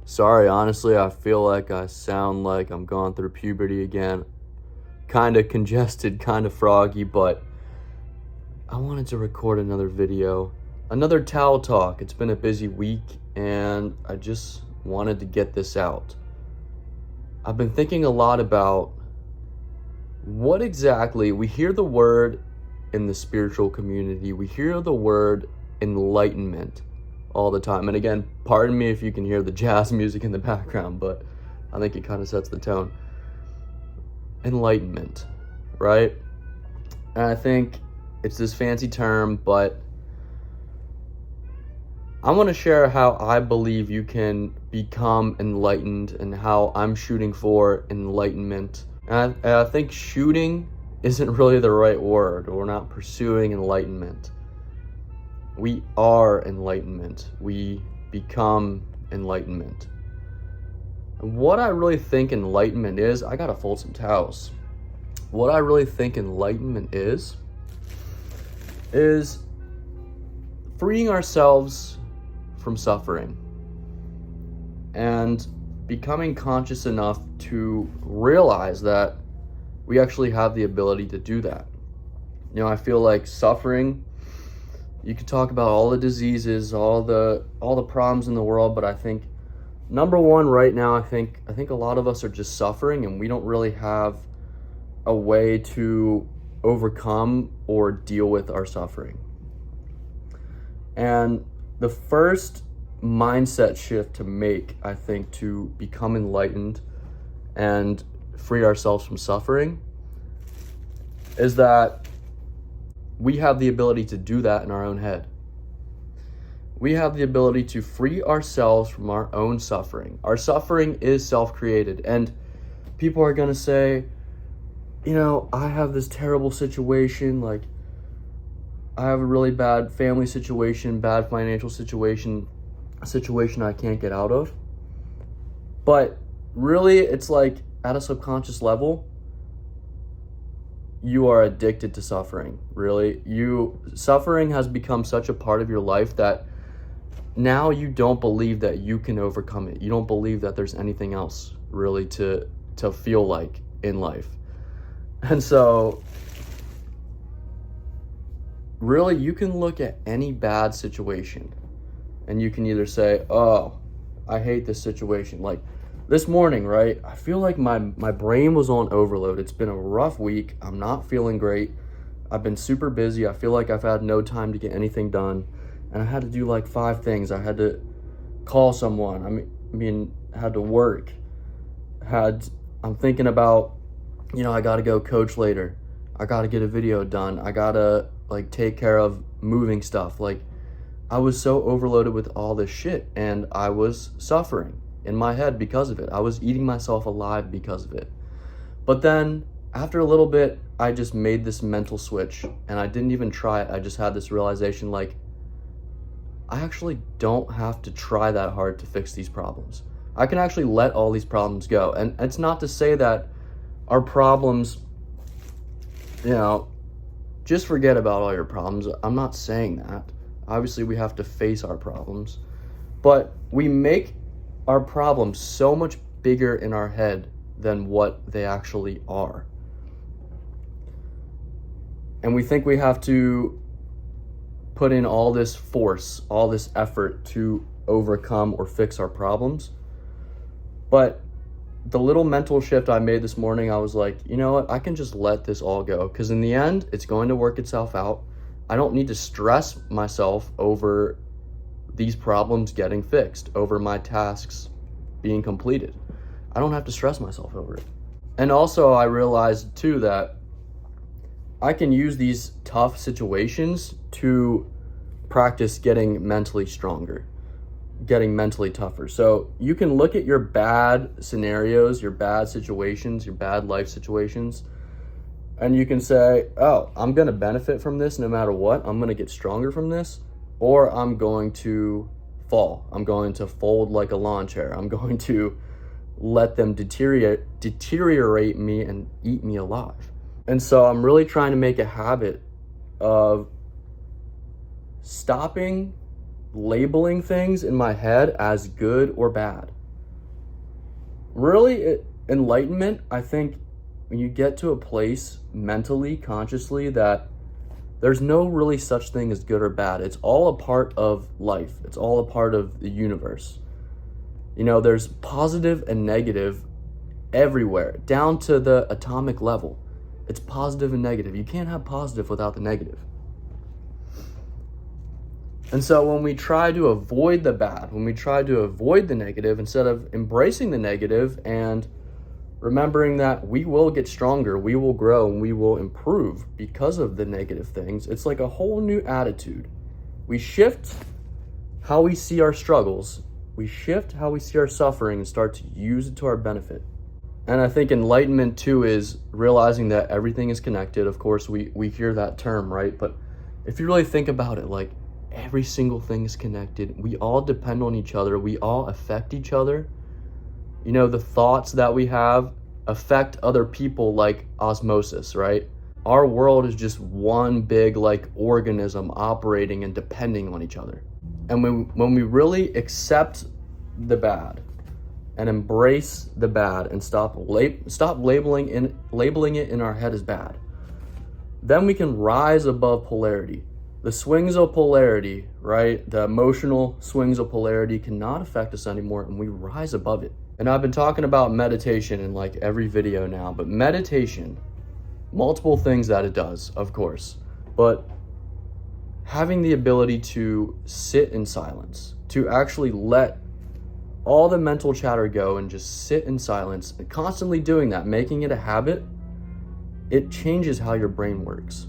Sorry, honestly, I feel like I sound like I'm going through puberty again. Kind of congested, kind of froggy, but I wanted to record another video, another towel talk. It's been a busy week, and I just wanted to get this out. I've been thinking a lot about what exactly, we hear the word in the spiritual community, we hear the word enlightenment all the time. And again, pardon me if you can hear the jazz music in the background, but I think it kind of sets the tone. Enlightenment, right? And I think it's this fancy term, but I want to share how I believe you can become enlightened and how I'm shooting for enlightenment. And I think shooting isn't really the right word. We're not pursuing enlightenment. We are enlightenment. We become enlightenment. And what I really think enlightenment is, I gotta fold some towels. What I really think enlightenment is freeing ourselves from suffering and becoming conscious enough to realize that we actually have the ability to do that. You know, I feel like suffering, you could talk about all the diseases, all the problems in the world, but I think number one right now, I think a lot of us are just suffering, and we don't really have a way to overcome or deal with our suffering. And the first mindset shift to make, I think, to become enlightened and free ourselves from suffering is that we have the ability to do that in our own head. We have the ability to free ourselves from our own suffering. Our suffering is self-created, and people are going to say, you know, I have this terrible situation, like I have a really bad family situation, bad financial situation, a situation I can't get out of. But really, it's like at a subconscious level, you are addicted to suffering. Really, suffering has become such a part of your life that now you don't believe that you can overcome it. You don't believe that there's anything else really to feel like in life. And so really, you can look at any bad situation and you can either say, oh, I hate this situation. Like this morning, right? I feel like my brain was on overload. It's been a rough week. I'm not feeling great. I've been super busy. I feel like I've had no time to get anything done. And I had to do like 5 things. I had to call someone. I mean, had to work. I'm thinking about, you know, I got to go coach later. I got to get a video done. I got to like take care of moving stuff. Like I was so overloaded with all this shit, and I was suffering in my head because of it. I was eating myself alive because of it. But then after a little bit, I just made this mental switch, and I didn't even try it. I just had this realization, like, I actually don't have to try that hard to fix these problems. I can actually let all these problems go. And it's not to say that our problems, you know, just forget about all your problems. I'm not saying that. Obviously, we have to face our problems. But we make our problems so much bigger in our head than what they actually are. And we think we have to put in all this force, all this effort to overcome or fix our problems. But the little mental shift I made this morning, I was like, you know what? I can just let this all go, because in the end, it's going to work itself out. I don't need to stress myself over these problems getting fixed, over my tasks being completed. I don't have to stress myself over it. And also, I realized too that I can use these tough situations to practice getting mentally stronger, getting mentally tougher. So you can look at your bad scenarios, your bad situations, your bad life situations, and you can say, oh, I'm going to benefit from this no matter what. I'm going to get stronger from this, or I'm going to fall. I'm going to fold like a lawn chair. I'm going to let them deteriorate me and eat me alive. And so I'm really trying to make a habit of stopping labeling things in my head as good or bad. Really, enlightenment, I think, when you get to a place mentally, consciously, that there's no really such thing as good or bad. It's all a part of life. It's all a part of the universe. You know, there's positive and negative everywhere, down to the atomic level. It's positive and negative. You can't have positive without the negative. And so when we try to avoid the bad, when we try to avoid the negative, instead of embracing the negative and remembering that we will get stronger, we will grow, and we will improve because of the negative things, it's like a whole new attitude. We shift how we see our struggles, we shift how we see our suffering, and start to use it to our benefit. And I think enlightenment too is realizing that everything is connected. Of course, we hear that term, right? But if you really think about it, like, every single thing is connected. We all depend on each other. We all affect each other. You know, the thoughts that we have affect other people like osmosis, right? Our world is just one big like organism operating and depending on each other. And when we really accept the bad and embrace the bad and stop labeling it in our head as bad, then we can rise above polarity. The swings of polarity, right? The emotional swings of polarity cannot affect us anymore, and we rise above it. And I've been talking about meditation in like every video now, but meditation, multiple things that it does, of course, but having the ability to sit in silence, to actually let all the mental chatter go and just sit in silence, and constantly doing that, making it a habit, it changes how your brain works.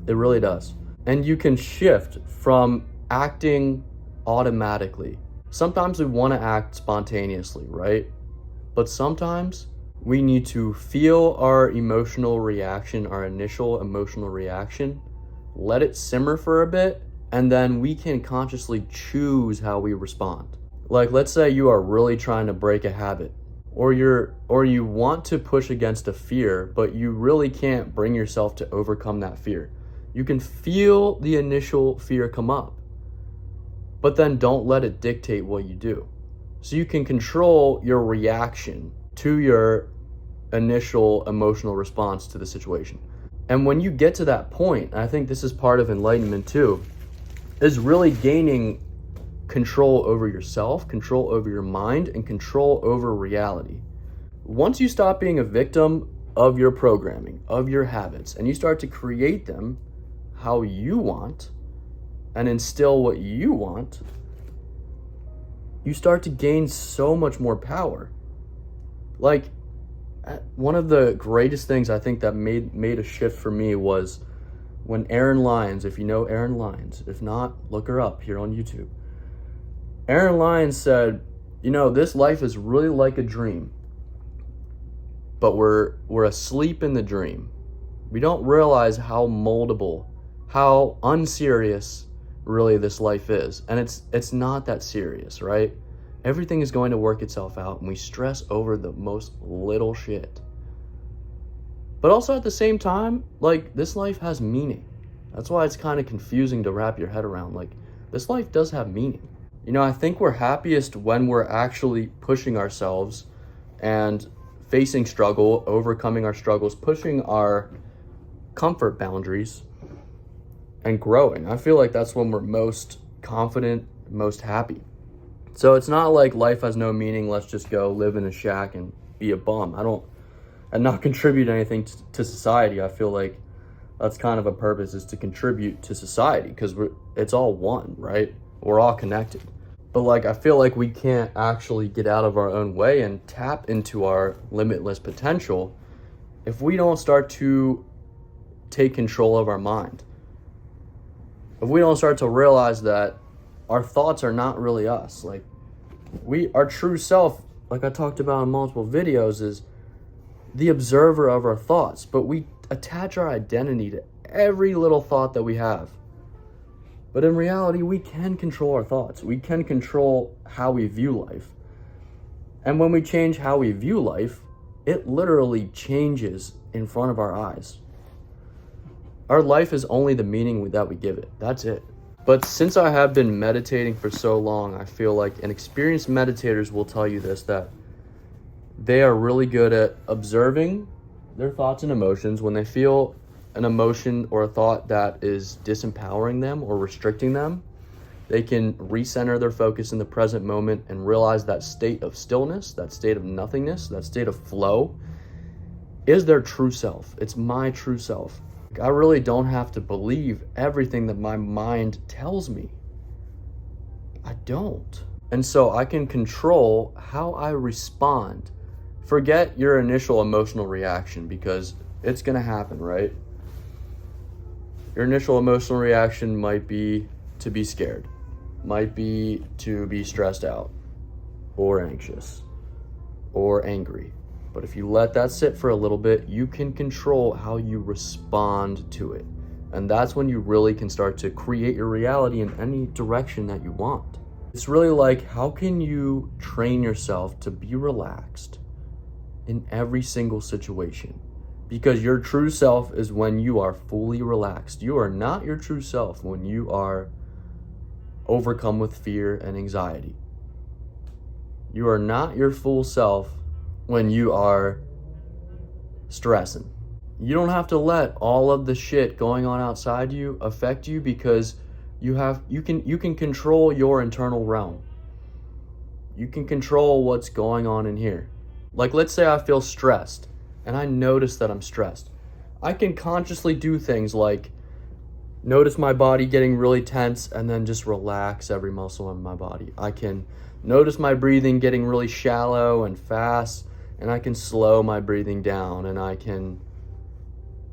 It really does. And you can shift from acting automatically. Sometimes we want to act spontaneously, right? But sometimes we need to feel our emotional reaction, our initial emotional reaction, let it simmer for a bit, and then we can consciously choose how we respond. Like, let's say you are really trying to break a habit, or you want to push against a fear, but you really can't bring yourself to overcome that fear. You can feel the initial fear come up, but then don't let it dictate what you do. So you can control your reaction to your initial emotional response to the situation. And when you get to that point, and I think this is part of enlightenment too, is really gaining control over yourself, control over your mind, and control over reality. Once you stop being a victim of your programming, of your habits, and you start to create them how you want and instill what you want, you start to gain so much more power. Like, one of the greatest things I think that made a shift for me was when Erin Lyons, if you know Erin Lyons, if not, look her up here on YouTube. Erin Lyons said, you know, this life is really like a dream, but we're asleep in the dream. We don't realize how moldable, how unserious really this life is. And it's not that serious, right? Everything is going to work itself out, and we stress over the most little shit. But also at the same time, like, this life has meaning. That's why it's kind of confusing to wrap your head around. Like, this life does have meaning. You know, I think we're happiest when we're actually pushing ourselves and facing struggle, overcoming our struggles, pushing our comfort boundaries, and growing. I feel like that's when we're most confident, most happy. So it's not like life has no meaning, let's just go live in a shack and be a bum. And not contribute anything to society. I feel like that's kind of a purpose, is to contribute to society, because it's all one, right? We're all connected. But like, I feel like we can't actually get out of our own way and tap into our limitless potential if we don't start to take control of our mind. If we don't start to realize that our thoughts are not really us. Like, our true self, like I talked about in multiple videos, is the observer of our thoughts, but we attach our identity to every little thought that we have. But in reality, we can control our thoughts. We can control how we view life. And when we change how we view life, it literally changes in front of our eyes. Our life is only the meaning that we give it. That's it. But since I have been meditating for so long, I feel like, and experienced meditators will tell you this, that they are really good at observing their thoughts and emotions. When they feel an emotion or a thought that is disempowering them or restricting them, they can recenter their focus in the present moment and realize that state of stillness, that state of nothingness, that state of flow is their true self. It's my true self. I really don't have to believe everything that my mind tells me. I don't. And so I can control how I respond. Forget your initial emotional reaction, because it's going to happen, right? Your initial emotional reaction might be to be scared, might be to be stressed out or anxious or angry. But if you let that sit for a little bit, you can control how you respond to it. And that's when you really can start to create your reality in any direction that you want. It's really like, how can you train yourself to be relaxed in every single situation? Because your true self is when you are fully relaxed. You are not your true self when you are overcome with fear and anxiety. You are not your full self when you are stressing. You don't have to let all of the shit going on outside you affect you, because you can control your internal realm. You can control what's going on in here. Like, let's say I feel stressed and I notice that I'm stressed. I can consciously do things like notice my body getting really tense and then just relax every muscle in my body. I can notice my breathing getting really shallow and fast, and I can slow my breathing down, and I can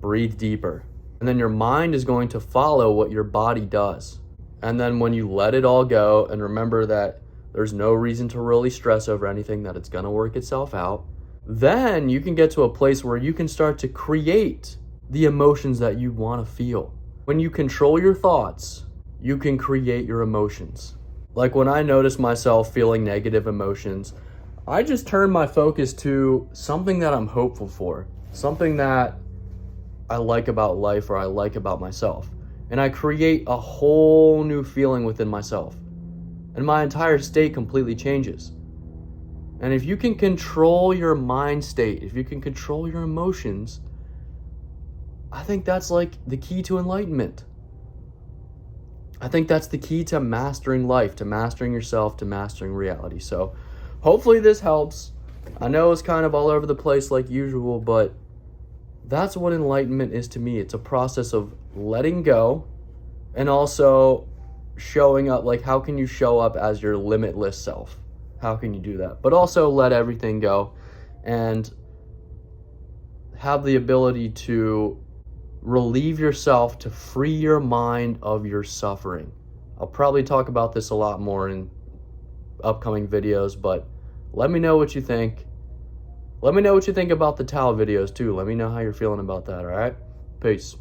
breathe deeper. And then your mind is going to follow what your body does. And then when you let it all go and remember that there's no reason to really stress over anything, that it's going to work itself out, then you can get to a place where you can start to create the emotions that you want to feel. When you control your thoughts, you can create your emotions. Like when I notice myself feeling negative emotions, I just turn my focus to something that I'm hopeful for, something that I like about life or I like about myself. And I create a whole new feeling within myself. And my entire state completely changes. And if you can control your mind state, if you can control your emotions, I think that's like the key to enlightenment. I think that's the key to mastering life, to mastering yourself, to mastering reality. So hopefully this helps. I know it's kind of all over the place like usual, but that's what enlightenment is to me. It's a process of letting go and also showing up. Like, how can you show up as your limitless self? How can you do that? But also let everything go and have the ability to relieve yourself, to free your mind of your suffering. I'll probably talk about this a lot more in upcoming videos, but let me know what you think. Let me know what you think about the Tao videos too. Let me know how you're feeling about that, all right? Peace.